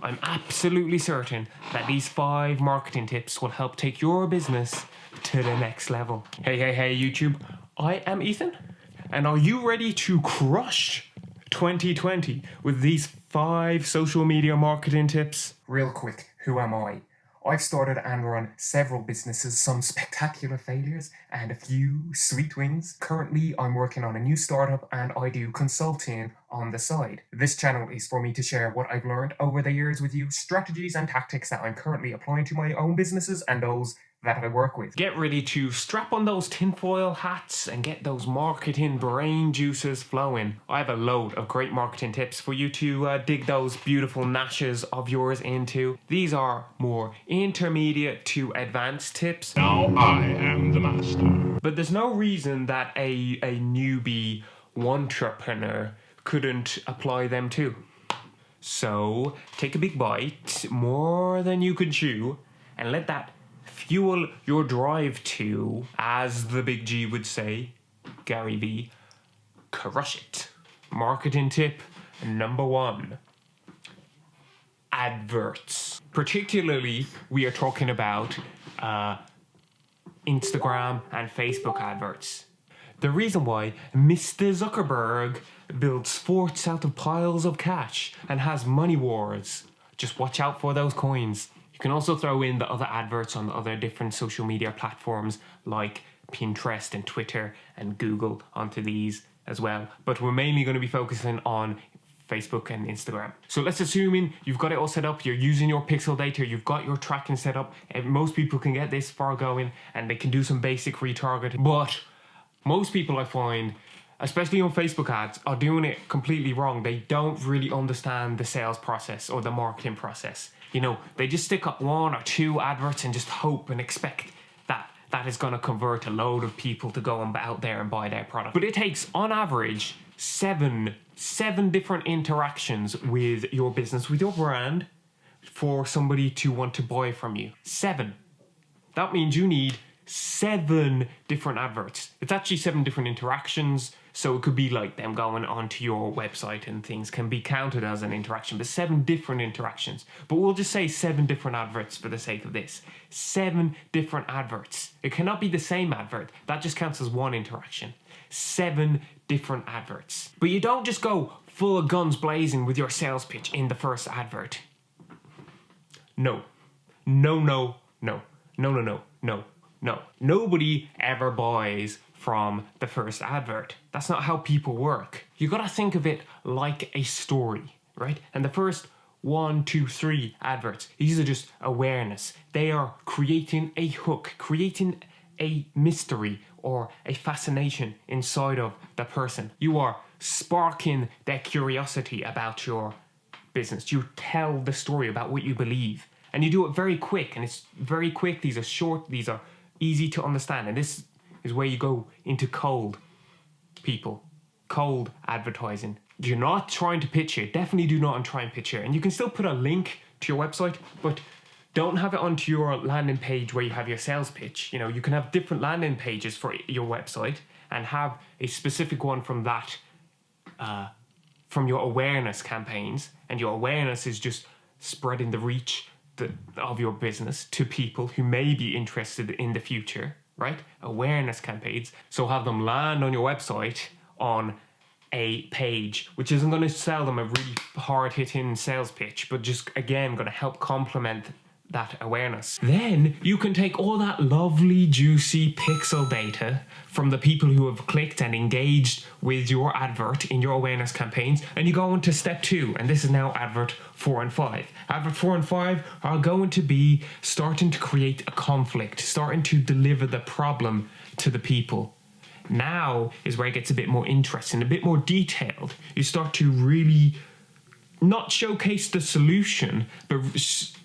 I'm absolutely certain that these 5 marketing tips will help take your business to the next level. Hey, YouTube. I am Ethan, and are you ready to crush 2020 with these 5 social media marketing tips? Real quick, who am I? I've started and run several businesses, some spectacular failures and a few sweet wins. Currently, I'm working on a new startup and I do consulting on the side. This channel is for me to share what I've learned over the years with you, strategies and tactics that I'm currently applying to my own businesses and those that I work with. Get ready to strap on those tinfoil hats and get those marketing brain juices flowing. I have a load of great marketing tips for you to dig those beautiful gnashes of yours into. These are more intermediate to advanced tips. Now I am the master. But there's no reason that a newbie entrepreneur couldn't apply them too. So take a big bite, more than you could chew, and let that fuel your drive to, as the big G would say, Gary V, crush it. Marketing tip number 1. Adverts. Particularly, we are talking about Instagram and Facebook adverts. The reason why Mr. Zuckerberg builds forts out of piles of cash and has money wars. Just watch out for those coins. You can also throw in the other adverts on the other different social media platforms like Pinterest and Twitter and Google onto these as well. But we're mainly going to be focusing on Facebook and Instagram. So let's assume you've got it all set up, you're using your pixel data, you've got your tracking set up, and most people can get this far going and they can do some basic retargeting. But most people, I find, especially on Facebook ads, are doing it completely wrong. They don't really understand the sales process or the marketing process. You know, they just stick up 1 or 2 adverts and just hope and expect that is going to convert a load of people to go out there and buy their product. But it takes, on average, 7 different interactions with your business, with your brand, for somebody to want to buy from you. 7. That means you need 7 different adverts. It's actually 7 different interactions, so it could be like them going onto your website and things can be counted as an interaction, but 7 different interactions. But we'll just say 7 different adverts for the sake of this. 7 different adverts. It cannot be the same advert. That just counts as 1 interaction. 7 different adverts. But you don't just go full of guns blazing with your sales pitch in the first advert. No. Nobody ever buys from the first advert. That's not how people work. You gotta think of it like a story, right? And the first 1, 2, 3 adverts, these are just awareness. They are creating a hook, creating a mystery or a fascination inside of the person. You are sparking their curiosity about your business. You tell the story about what you believe. And you do it very quick, and it's very quick. These are short, these are easy to understand. And this is where you go into cold advertising. You're not trying to pitch it. Definitely do not try and pitch it. And you can still put a link to your website, but don't have it onto your landing page where you have your sales pitch. You know, you can have different landing pages for your website and have a specific one from that, from your awareness campaigns. And your awareness is just spreading the reach of your business to people who may be interested in the future, right? Awareness campaigns. So have them land on your website on a page, which isn't going to sell them a really hard-hitting sales pitch, but just, again, going to help complement that awareness. Then you can take all that lovely, juicy pixel data from the people who have clicked and engaged with your advert in your awareness campaigns, and you go into step 2, and this is now advert 4 and 5. Advert 4 and 5 are going to be starting to create a conflict, starting to deliver the problem to the people. Now is where it gets a bit more interesting, a bit more detailed. You start to really not showcase the solution, but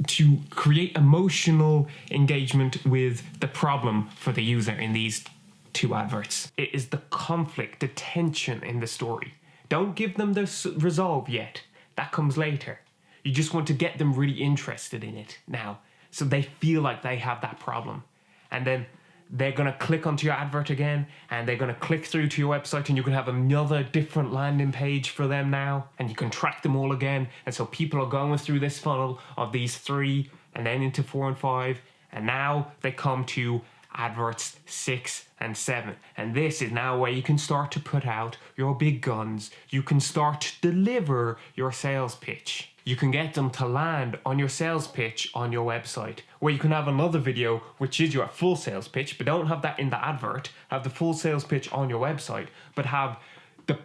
to create emotional engagement with the problem for the user in these 2 adverts. It is the conflict, the tension in the story. Don't give them the resolve yet. That comes later. You just want to get them really interested in it now, so they feel like they have that problem. And then they're going to click onto your advert again, and they're going to click through to your website, and you can have another different landing page for them now, and you can track them all again. And so people are going through this funnel of these 3 and then into 4 and 5, and now they come to adverts 6 and 7. And this is now where you can start to put out your big guns. You can start to deliver your sales pitch. You can get them to land on your sales pitch on your website, where you can have another video which is your full sales pitch, but don't have that in the advert. Have the full sales pitch on your website, but have the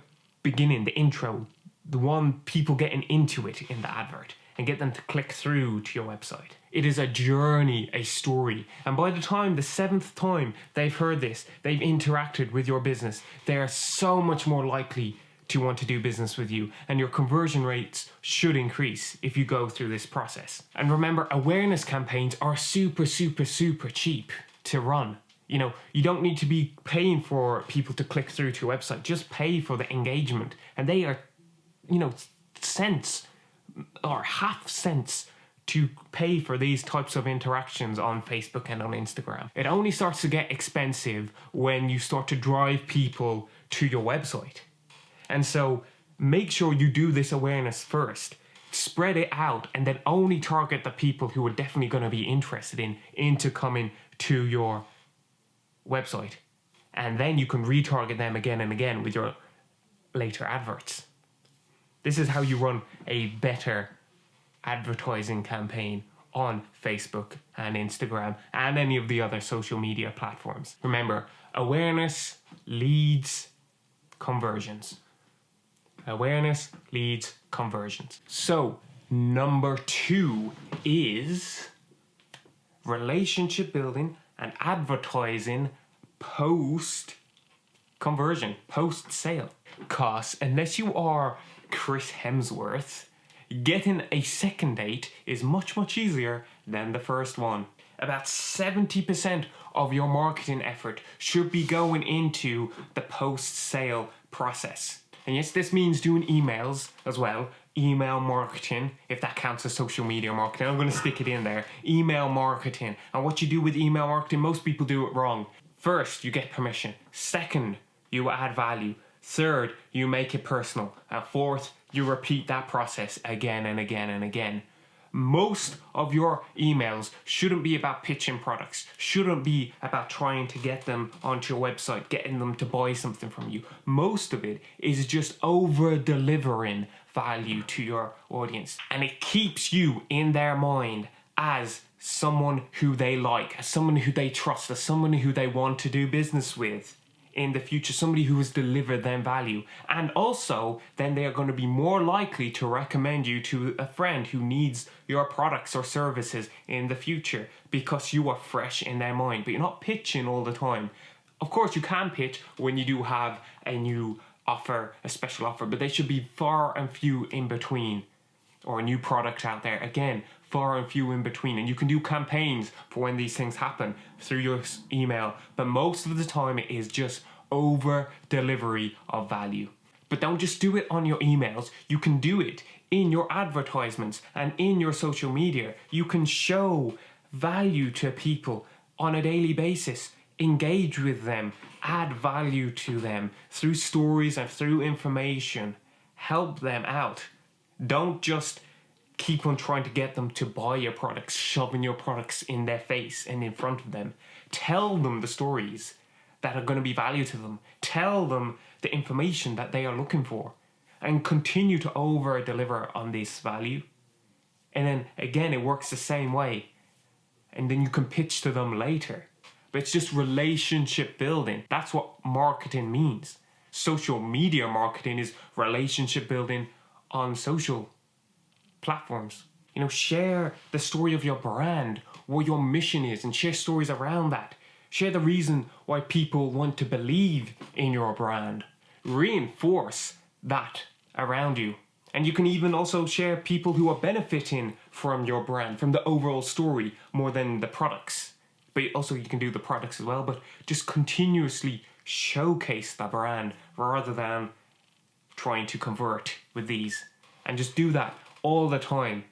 beginning, the intro, the one people getting into it in the advert, and get them to click through to your website. It is a journey, a story. And by the time, the 7th time they've heard this, they've interacted with your business, they are so much more likely to want to do business with you, and your conversion rates should increase if you go through this process. And remember, awareness campaigns are super cheap to run. You know, you don't need to be paying for people to click through to your website. Just pay for the engagement, and they are, you know, cents or half cents to pay for these types of interactions on Facebook and on Instagram. It only starts to get expensive when you start to drive people to your website. And so make sure you do this awareness first. Spread it out, and then only target the people who are definitely going to be interested into coming to your website. And then you can retarget them again and again with your later adverts. This is how you run a better advertising campaign on Facebook and Instagram and any of the other social media platforms. Remember, awareness leads conversions. Awareness leads conversions. So, number 2 is relationship building and advertising post conversion, post sale. Because unless you are Chris Hemsworth, getting a second date is much easier than the first one. About 70% of your marketing effort should be going into the post-sale process. And yes, this means doing emails as well. Email marketing, if that counts as social media marketing. I'm going to stick it in there. Email marketing. And what you do with email marketing, most people do it wrong. First, you get permission. Second, you add value. Third, you make it personal. And fourth, you repeat that process again and again and again. Most of your emails shouldn't be about pitching products, shouldn't be about trying to get them onto your website, getting them to buy something from you. Most of it is just over-delivering value to your audience. And it keeps you in their mind as someone who they like, as someone who they trust, as someone who they want to do business with in the future, somebody who has delivered them value. And also, then they are going to be more likely to recommend you to a friend who needs your products or services in the future because you are fresh in their mind, but you're not pitching all the time. Of course, you can pitch when you do have a new offer, a special offer, but they should be far and few in between, or a new product out there. Again, far and few in between. And you can do campaigns for when these things happen through your email, but most of the time it is just over delivery of value. But don't just do it on your emails. You can do it in your advertisements and in your social media. You can show value to people on a daily basis. Engage with them, add value to them through stories and through information. Help them out. Don't just keep on trying to get them to buy your products, shoving your products in their face and in front of them. Tell them the stories that are going to be value to them. Tell them the information that they are looking for, and continue to over deliver on this value. And then again, it works the same way. And then you can pitch to them later. But it's just relationship building. That's what marketing means. Social media marketing is relationship building on social platforms. You know, share the story of your brand, what your mission is, and share stories around that. Share the reason why people want to believe in your brand. Reinforce that around you. And you can even also share people who are benefiting from your brand, from the overall story, more than the products. But also you can do the products as well, but just continuously showcase the brand rather than trying to convert with these. And just do that all the time.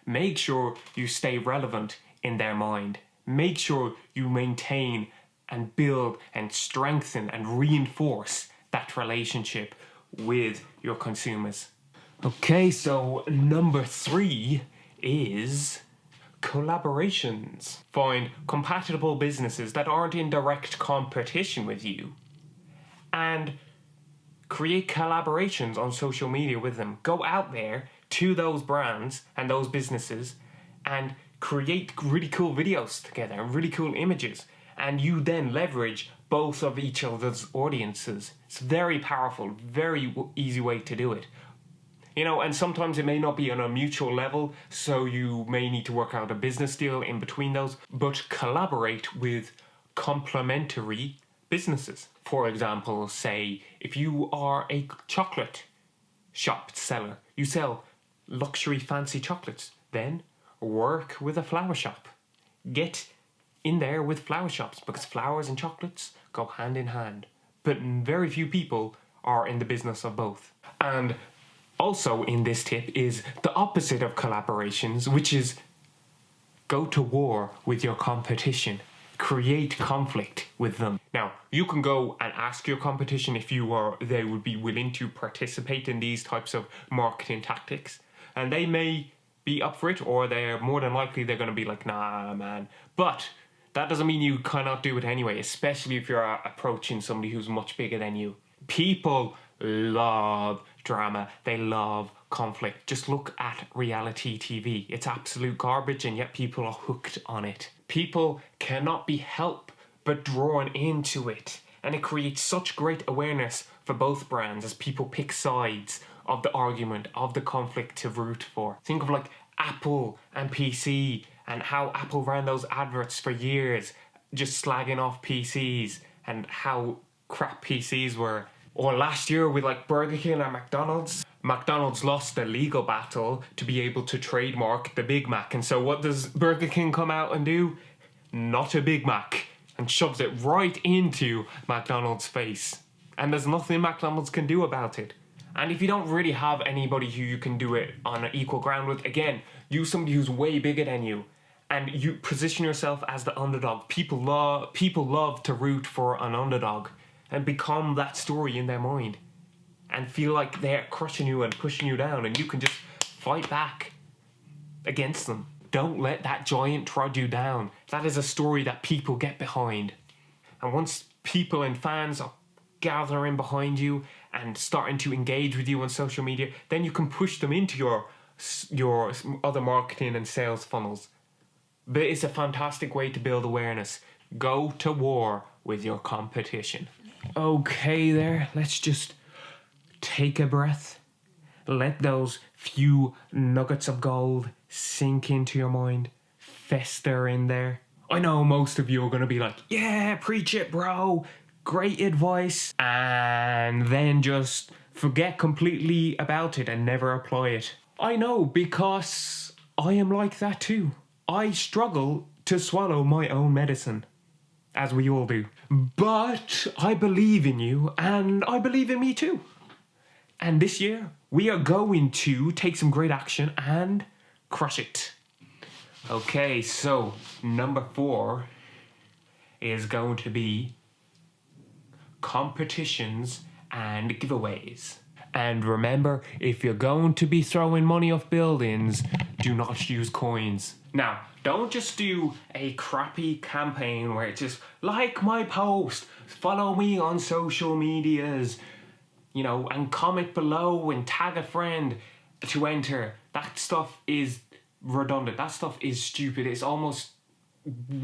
Make sure you stay relevant in their mind. Make sure you maintain and build and strengthen and reinforce that relationship with your consumers. Okay, so number 3 is collaborations. Find compatible businesses that aren't in direct competition with you and create collaborations on social media with them. Go out there to those brands and those businesses and create really cool videos together and really cool images. And you then leverage both of each other's audiences. It's very powerful, very easy way to do it. You know, and sometimes it may not be on a mutual level, so you may need to work out a business deal in between those, but collaborate with complementary businesses. For example, say if you are a chocolate shop seller, you sell luxury fancy chocolates, then work with a flower shop. Get in there with flower shops because flowers and chocolates go hand in hand. But very few people are in the business of both. And also in this tip is the opposite of collaborations, which is go to war with your competition. Create conflict with them. Now, you can go and ask your competition if they would be willing to participate in these types of marketing tactics. And they may be up for it, or they're more than likely they're going to be like, nah, man. But that doesn't mean you cannot do it anyway, especially if you're approaching somebody who's much bigger than you. People love drama. They love conflict. Just look at reality TV. It's absolute garbage, and yet people are hooked on it. People cannot be helped but drawn into it. And it creates such great awareness for both brands as people pick sides of the argument, of the conflict to root for. Think of like Apple and PC and how Apple ran those adverts for years, just slagging off PCs and how crap PCs were. Or last year with like Burger King and McDonald's. McDonald's lost the legal battle to be able to trademark the Big Mac. And so what does Burger King come out and do? Not a Big Mac. And shoves it right into McDonald's face. And there's nothing McDonald's can do about it. And if you don't really have anybody who you can do it on an equal ground with, again, use somebody who's way bigger than you. And you position yourself as the underdog. People love to root for an underdog and become that story in their mind and feel like they're crushing you and pushing you down, and you can just fight back against them. Don't let that giant trod you down. That is a story that people get behind. And once people and fans are gathering behind you and starting to engage with you on social media, then you can push them into your other marketing and sales funnels. But it's a fantastic way to build awareness. Go to war with your competition. Okay there, let's just take a breath. Let those few nuggets of gold sink into your mind, fester in there. I know most of you are going to be like, yeah, preach it, bro. Great advice. And then just forget completely about it and never apply it. I know, because I am like that too. I struggle to swallow my own medicine, as we all do. But I believe in you, and I believe in me too. And this year, we are going to take some great action and crush it. Okay, so number 4 is going to be competitions and giveaways. And remember, if you're going to be throwing money off buildings, do not use coins. Now, don't just do a crappy campaign where it's just like my post, follow me on social medias, you know, and comment below and tag a friend to enter. That stuff is redundant. That stuff is stupid. It's almost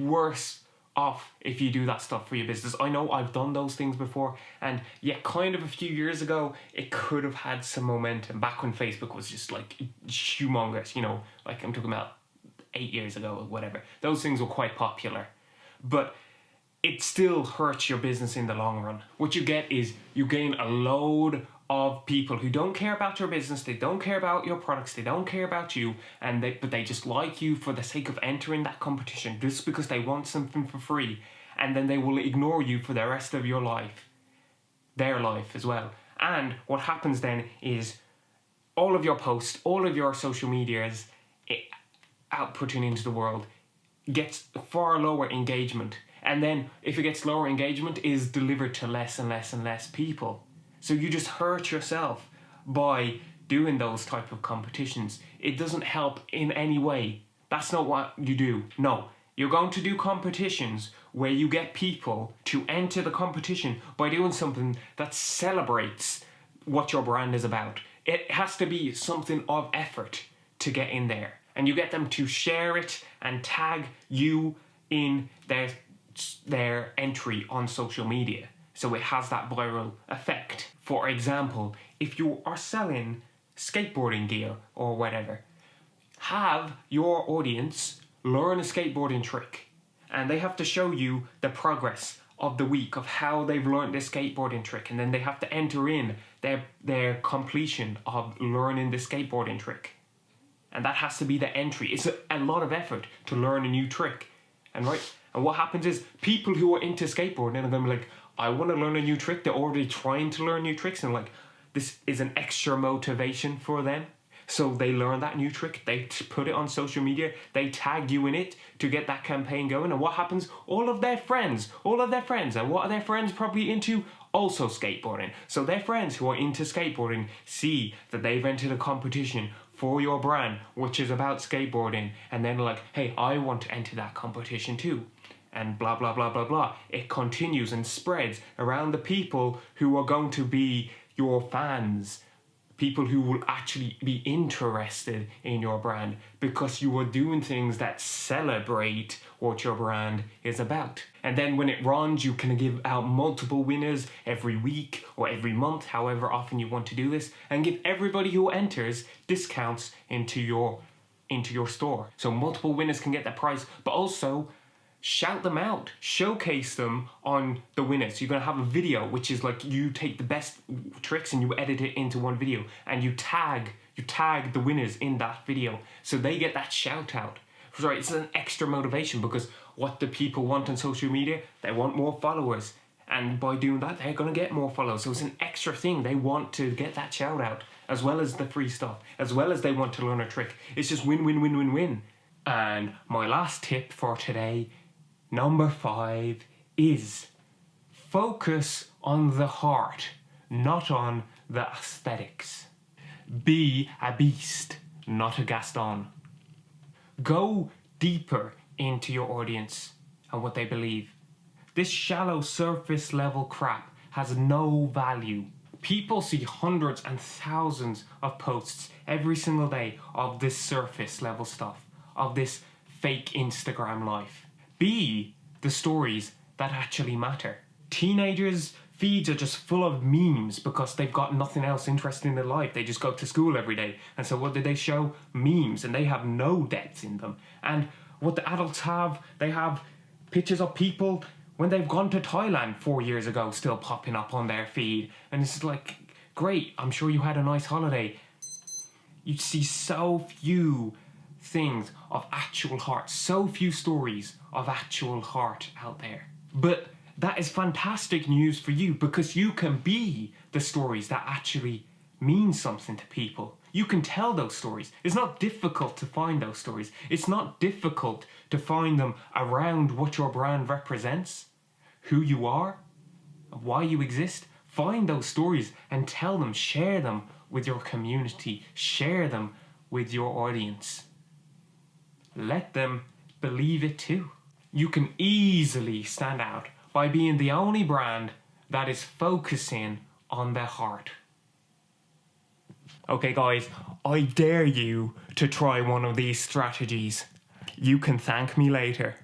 worse off if you do that stuff for your business. I know I've done those things before, and yeah, kind of a few years ago it could have had some momentum back when Facebook was just like humongous, you know, like I'm talking about 8 years ago or whatever. Those things were quite popular, but it still hurts your business in the long run. What you get is you gain a load of people who don't care about your business, they don't care about your products, they don't care about you, but they just like you for the sake of entering that competition just because they want something for free, and then they will ignore you for the rest of your life, their life as well. And what happens then is all of your posts, all of your social medias outputting into the world gets far lower engagement. And then if it gets lower engagement, it is delivered to less and less and less people. So you just hurt yourself by doing those type of competitions. It doesn't help in any way. That's not what you do. No, you're going to do competitions where you get people to enter the competition by doing something that celebrates what your brand is about. It has to be something of effort to get in there. And you get them to share it and tag you in their entry on social media. So it has that viral effect. For example, if you are selling skateboarding gear or whatever, have your audience learn a skateboarding trick, and they have to show you the progress of the week of how they've learned this skateboarding trick, and then they have to enter in their completion of learning the skateboarding trick. And that has to be the entry. It's a lot of effort to learn a new trick. And what happens is people who are into skateboarding are going to be like, I want to learn a new trick. They're already trying to learn new tricks, and like, this is an extra motivation for them. So they learn that new trick, they put it on social media, they tag you in it to get that campaign going. And what happens? All of their friends, and what are their friends probably into? Also skateboarding. So their friends who are into skateboarding see that they've entered a competition for your brand, which is about skateboarding, and then like, hey, I want to enter that competition too. And blah, blah, blah, blah, blah. It continues and spreads around the people who are going to be your fans, people who will actually be interested in your brand because you are doing things that celebrate what your brand is about. And then when it runs, you can give out multiple winners every week or every month, however often you want to do this, and give everybody who enters discounts into your store. So multiple winners can get that prize, but also shout them out, showcase them on the winners. You're going to have a video which is like, you take the best tricks and you edit it into one video, and you tag the winners in that video so they get that shout out. Right, it's an extra motivation, because what do people want on social media? They want more followers, and by doing that they're going to get more followers. So it's an extra thing. They want to get that shout out, as well as the free stuff, as well as they want to learn a trick. It's just win, win, win, win, win. And my last tip for today, number 5, is focus on the heart, not on the aesthetics. Be a beast, not a Gaston. Go deeper into your audience and what they believe. This shallow surface level crap has no value. People see hundreds and thousands of posts every single day of this surface level stuff, of this fake Instagram life. Be the stories that actually matter. Teenagers' feeds are just full of memes because they've got nothing else interesting in their life. They just go to school every day. And so what do they show? Memes, and they have no depth in them. And what the adults have, they have pictures of people when they've gone to Thailand 4 years ago still popping up on their feed. And it's like, great, I'm sure you had a nice holiday. You see so few things of actual heart, so few stories of actual heart out there. But that is fantastic news for you, because you can be the stories that actually mean something to people. You can tell those stories. It's not difficult to find those stories. It's not difficult to find them around what your brand represents, who you are, why you exist. Find those stories and tell them, share them with your community, share them with your audience. Let them believe it too. You can easily stand out by being the only brand that is focusing on their heart. Okay guys, I dare you to try one of these strategies. You can thank me later.